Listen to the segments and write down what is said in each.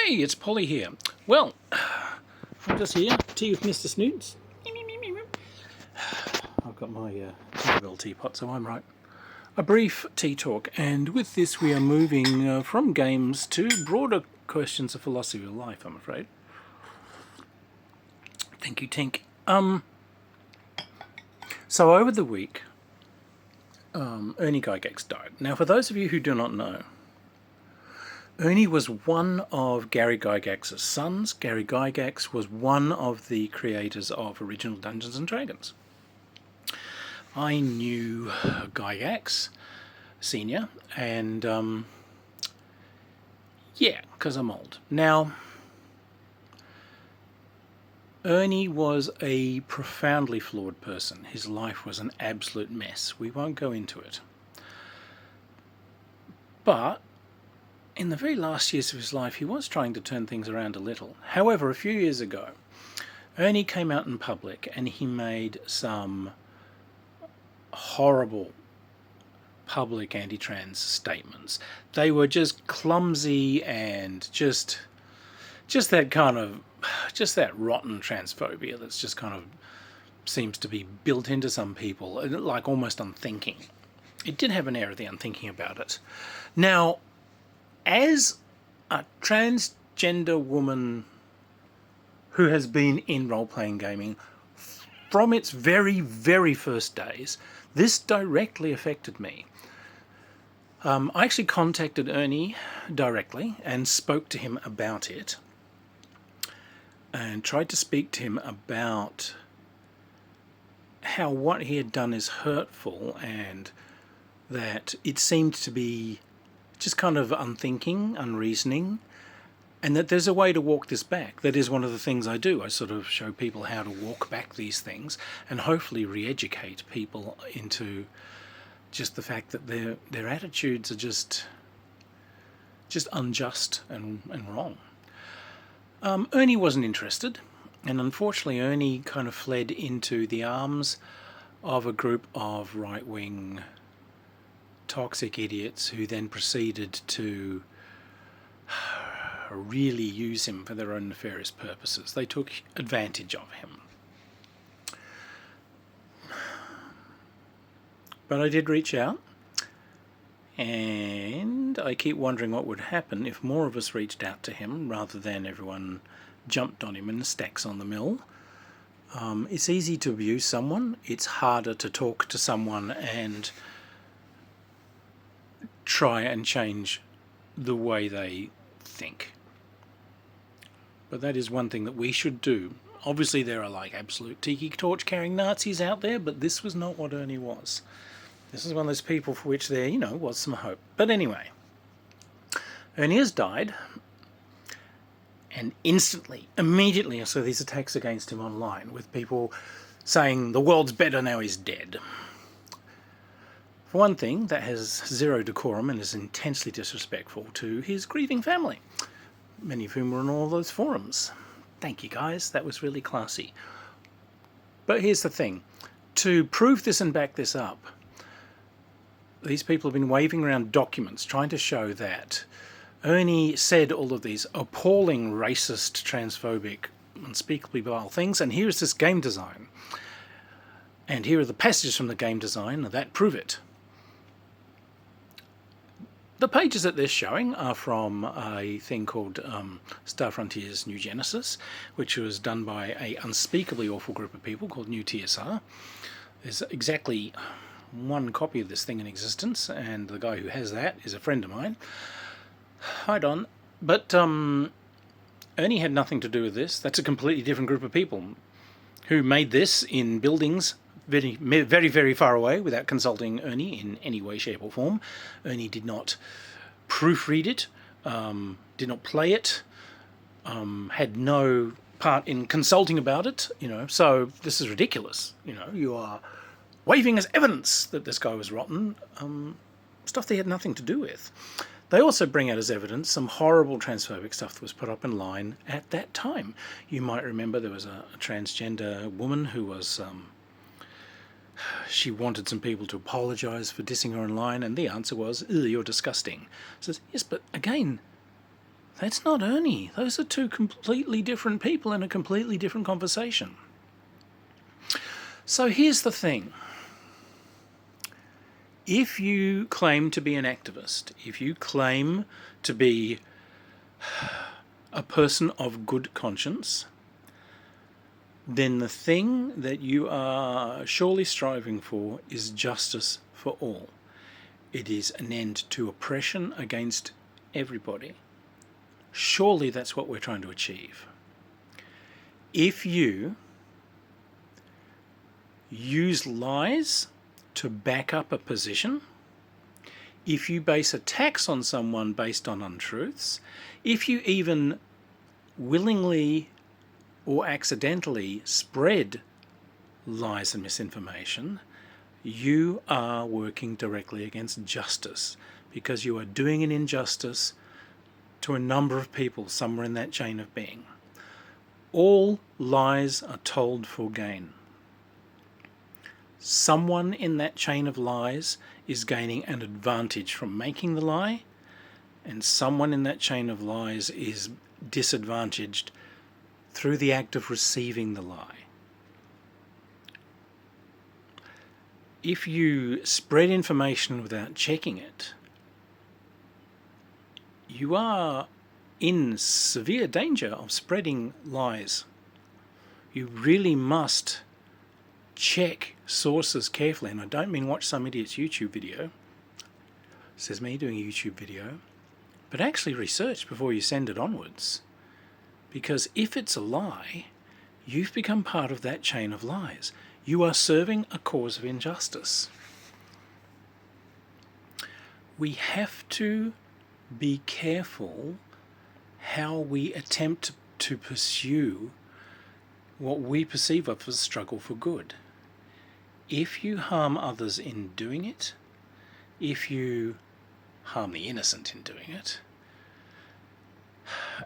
Hey, it's Polly here. Well, I'm just here, tea with Mr. Snoots. I've got my Tinkerbell teapot, so I'm right. A brief tea talk, and with this we are moving from games to broader questions of philosophy of life, I'm afraid. Thank you, Tink. So over the week, Ernie Gygax died. Now, for those of you who do not know, Ernie was one of Gary Gygax's sons. Gary Gygax was one of the creators of original Dungeons & Dragons. I knew Gygax Senior, and yeah, because I'm old. Now, Ernie was a profoundly flawed person. His life was an absolute mess. We won't go into it. But in the very last years of his life, he was trying to turn things around a little. However, a few years ago, Ernie came out in public and he made some horrible public anti-trans statements. They were just clumsy and just that kind of, just that rotten transphobia that's just kind of seems to be built into some people, like almost unthinking. It did have an air of the unthinking about it. Now, as a transgender woman who has been in role-playing gaming from its very, very first days, this directly affected me. I actually contacted Ernie directly and spoke to him about it and tried to speak to him about how what he had done is hurtful and that it seemed to be just kind of unthinking, unreasoning, and that there's a way to walk this back. That is one of the things I do. I sort of show people how to walk back these things and hopefully re-educate people into just the fact that their attitudes are just unjust and wrong. Ernie wasn't interested, and unfortunately Ernie kind of fled into the arms of a group of right-wing toxic idiots who then proceeded to really use him for their own nefarious purposes. They took advantage of him. But I did reach out, and I keep wondering what would happen if more of us reached out to him rather than everyone jumped on him in stacks on the mill. It's easy to abuse someone. It's harder to talk to someone and try and change the way they think. But that is one thing that we should do. Obviously there are like absolute tiki torch carrying Nazis out there, but this was not what Ernie was. This is one of those people for which there, was some hope. But anyway, Ernie has died, and immediately I saw these attacks against him online with people saying the world's better now he's dead. For one thing, that has zero decorum and is intensely disrespectful to his grieving family, many of whom were on all those forums. Thank you guys, that was really classy. But here's the thing, to prove this and back this up, these people have been waving around documents trying to show that Ernie said all of these appalling, racist, transphobic, unspeakably vile things, and here's this game design. And here are the passages from the game design that prove it. The pages that they're showing are from a thing called Star Frontiers New Genesis, which was done by an unspeakably awful group of people called New TSR. There's exactly one copy of this thing in existence, and the guy who has that is a friend of mine. Hi, Don. But Ernie had nothing to do with this. That's a completely different group of people who made this in buildings very, very, very far away without consulting Ernie in any way, shape or form. Ernie did not proofread it, did not play it, had no part in consulting about it, so this is ridiculous. You are waving as evidence that this guy was rotten, stuff they had nothing to do with. They also bring out as evidence some horrible transphobic stuff that was put up in line at that time. You might remember there was a transgender woman who was she wanted some people to apologise for dissing her online, and the answer was, "Ew, you're disgusting." Says, yes, but again, That's not Ernie. Those are two completely different people in a completely different conversation. So here's the thing. If you claim to be an activist, if you claim to be a person of good conscience, then the thing that you are surely striving for is justice for all. It is an end to oppression against everybody. Surely that's what we're trying to achieve. If you use lies to back up a position, if you base attacks on someone based on untruths, if you even willingly or accidentally spread lies and misinformation, you are working directly against justice, because you are doing an injustice to a number of people somewhere in that chain of being. All lies are told for gain. Someone in that chain of lies is gaining an advantage from making the lie, and someone in that chain of lies is disadvantaged through the act of receiving the lie. If you spread information without checking it, you are in severe danger of spreading lies. You really must check sources carefully, and I don't mean watch some idiot's YouTube video. This is me doing a YouTube video. But actually research before you send it onwards. Because if it's a lie, you've become part of that chain of lies. You are serving a cause of injustice. We have to be careful how we attempt to pursue what we perceive of as a struggle for good. If you harm others in doing it, if you harm the innocent in doing it,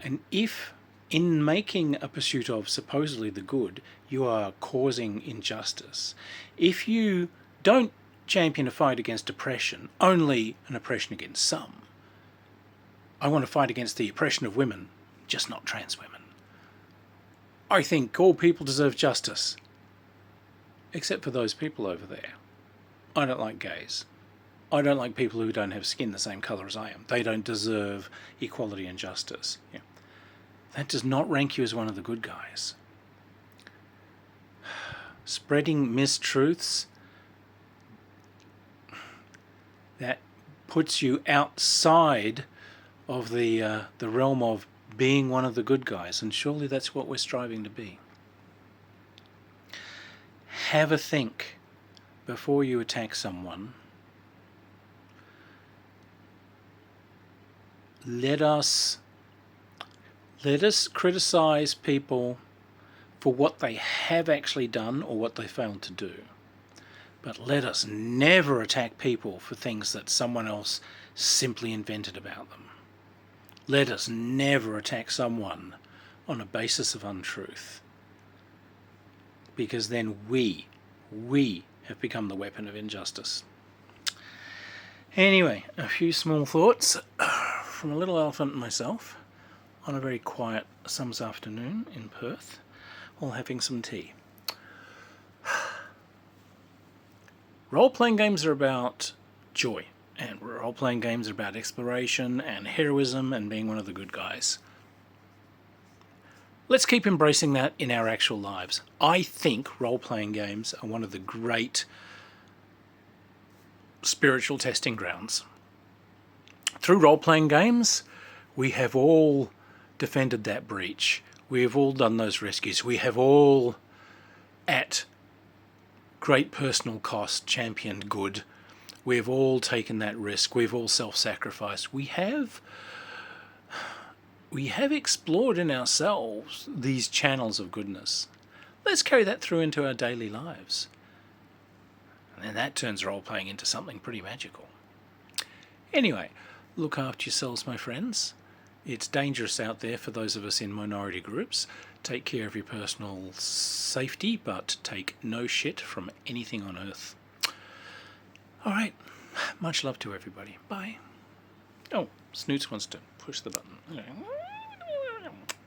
and if in making a pursuit of supposedly the good, you are causing injustice, if you don't champion a fight against oppression, only an oppression against some, I want to fight against the oppression of women, just not trans women. I think all people deserve justice, except for those people over there. I don't like gays. I don't like people who don't have skin the same colour as I am. They don't deserve equality and justice. Yeah. That does not rank you as one of the good guys. Spreading mistruths, that puts you outside of the realm of being one of the good guys, and surely that's what we're striving to be. Have a think before you attack someone. Let us criticize people for what they have actually done or what they failed to do. But let us never attack people for things that someone else simply invented about them. Let us never attack someone on a basis of untruth, because then we have become the weapon of injustice. Anyway, a few small thoughts from a little elephant and myself on a very quiet summer's afternoon in Perth, while having some tea. Role-playing games are about joy, and role-playing games are about exploration and heroism and being one of the good guys. Let's keep embracing that in our actual lives. I think role-playing games are one of the great spiritual testing grounds. Through role-playing games, we have all defended that breach. We have all done those rescues. We have all, at great personal cost, championed good. We have all taken that risk. We've all self-sacrificed. We have explored in ourselves these channels of goodness. Let's carry that through into our daily lives. And then that turns role-playing into something pretty magical. Anyway, look after yourselves, my friends. It's dangerous out there for those of us in minority groups. Take care of your personal safety, but take no shit from anything on earth. All right, much love to everybody. Bye. Oh, Snoots wants to push the button. Okay.